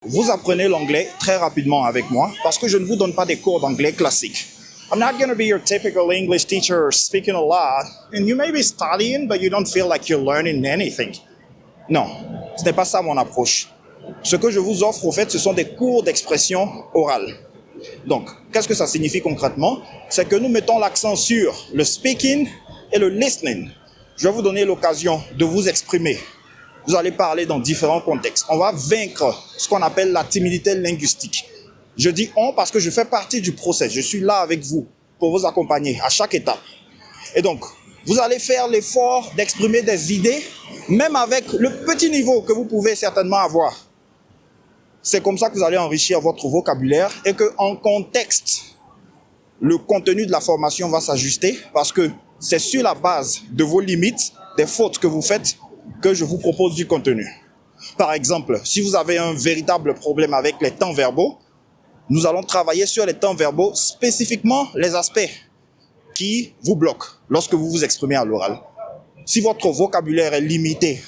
Vous apprenez l'anglais très rapidement avec moi parce que je ne vous donne pas des cours d'anglais classiques. I'm not going to be your typical English teacher speaking a lot and you may be studying but you don't feel like you're learning anything. Non, ce n'est pas ça mon approche. Ce que je vous offre au fait, ce sont des cours d'expression orale. Donc, qu'est-ce que ça signifie concrètement? C'est que nous mettons l'accent sur le speaking et le listening. Je vais vous donner l'occasion de vous exprimer. Vous allez parler dans différents contextes. On va vaincre ce qu'on appelle la timidité linguistique. Je dis on parce que je fais partie du process. Je suis là avec vous pour vous accompagner à chaque étape. Et donc, vous allez faire l'effort d'exprimer des idées, même avec le petit niveau que vous pouvez certainement avoir. C'est comme ça que vous allez enrichir votre vocabulaire et qu'en contexte, le contenu de la formation va s'ajuster parce que c'est sur la base de vos limites, des fautes que vous faites, que je vous propose du contenu. Par exemple, si vous avez un véritable problème avec les temps verbaux, nous allons travailler sur les temps verbaux, spécifiquement les aspects qui vous bloquent lorsque vous vous exprimez à l'oral. Si votre vocabulaire est limité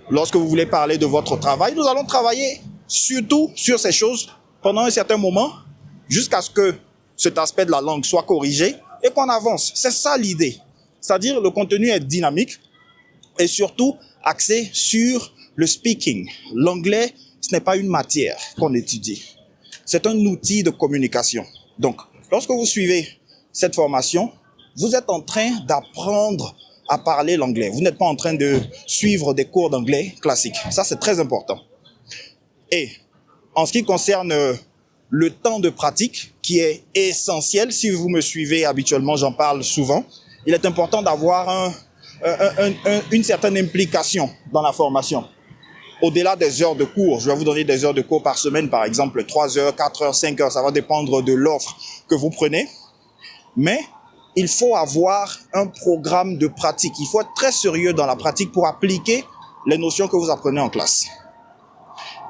lorsque vous voulez parler de votre travail, nous allons travailler surtout sur ces choses pendant un certain moment jusqu'à ce que cet aspect de la langue soit corrigé et qu'on avance. C'est ça l'idée. C'est-à-dire le contenu est dynamique et surtout axé sur le speaking. L'anglais, ce n'est pas une matière qu'on étudie. C'est un outil de communication. Donc, lorsque vous suivez cette formation, vous êtes en train d'apprendre à parler l'anglais. Vous n'êtes pas en train de suivre des cours d'anglais classiques. Ça, c'est très important. Et en ce qui concerne le temps de pratique, qui est essentiel, si vous me suivez habituellement, j'en parle souvent, il est important d'avoir une certaine implication dans la formation. Au-delà des heures de cours, je vais vous donner des heures de cours par semaine, par exemple 3 heures, 4 heures, 5 heures, ça va dépendre de l'offre que vous prenez. Mais il faut avoir un programme de pratique. Il faut être très sérieux dans la pratique pour appliquer les notions que vous apprenez en classe.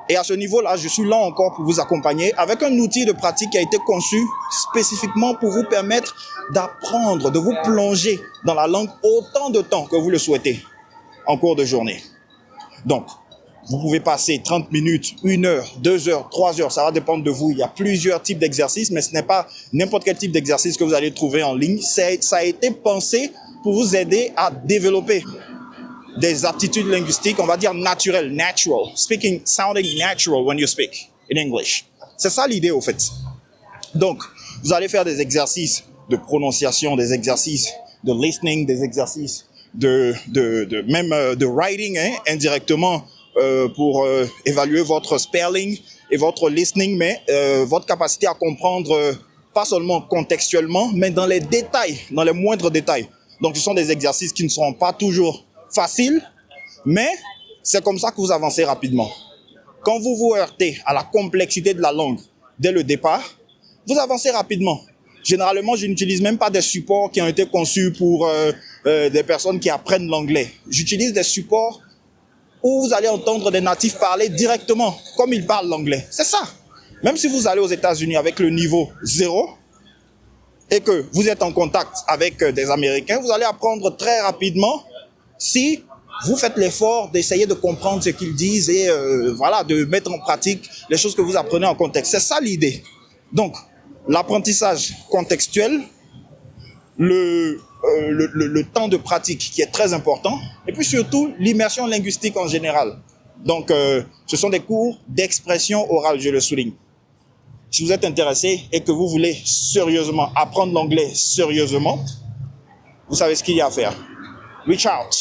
Et à ce niveau-là, je suis là encore pour vous accompagner avec un outil de pratique qui a été conçu spécifiquement pour vous permettre d'apprendre, de vous plonger dans la langue autant de temps que vous le souhaitez en cours de journée. Donc, vous pouvez passer 30 minutes, 1 heure, 2 heures, 3 heures, ça va dépendre de vous. Il y a plusieurs types d'exercices, mais ce n'est pas n'importe quel type d'exercice que vous allez trouver en ligne. Ça a été pensé pour vous aider à développer des aptitudes linguistiques, on va dire naturelles, natural. Speaking, sounding natural when you speak in English. C'est ça l'idée au fait. Donc, vous allez faire des exercices de prononciation, des exercices de listening, des exercices de writing, indirectement, pour évaluer votre spelling et votre listening, mais votre capacité à comprendre pas seulement contextuellement, mais dans les détails, dans les moindres détails. Donc, ce sont des exercices qui ne seront pas toujours faciles, mais c'est comme ça que vous avancez rapidement. Quand vous vous heurtez à la complexité de la langue dès le départ, vous avancez rapidement. Généralement, je n'utilise même pas des supports qui ont été conçus pour des personnes qui apprennent l'anglais. J'utilise des supports où vous allez entendre des natifs parler directement, comme ils parlent l'anglais. C'est ça. Même si vous allez aux États-Unis avec le niveau 0 et que vous êtes en contact avec des Américains, vous allez apprendre très rapidement si vous faites l'effort d'essayer de comprendre ce qu'ils disent et voilà, de mettre en pratique les choses que vous apprenez en contexte. C'est ça l'idée. Donc, l'apprentissage contextuel, le temps de pratique qui est très important, et puis surtout l'immersion linguistique en général. Donc, ce sont des cours d'expression orale, je le souligne. Si vous êtes intéressé et que vous voulez sérieusement apprendre l'anglais sérieusement, vous savez ce qu'il y a à faire. Reach out.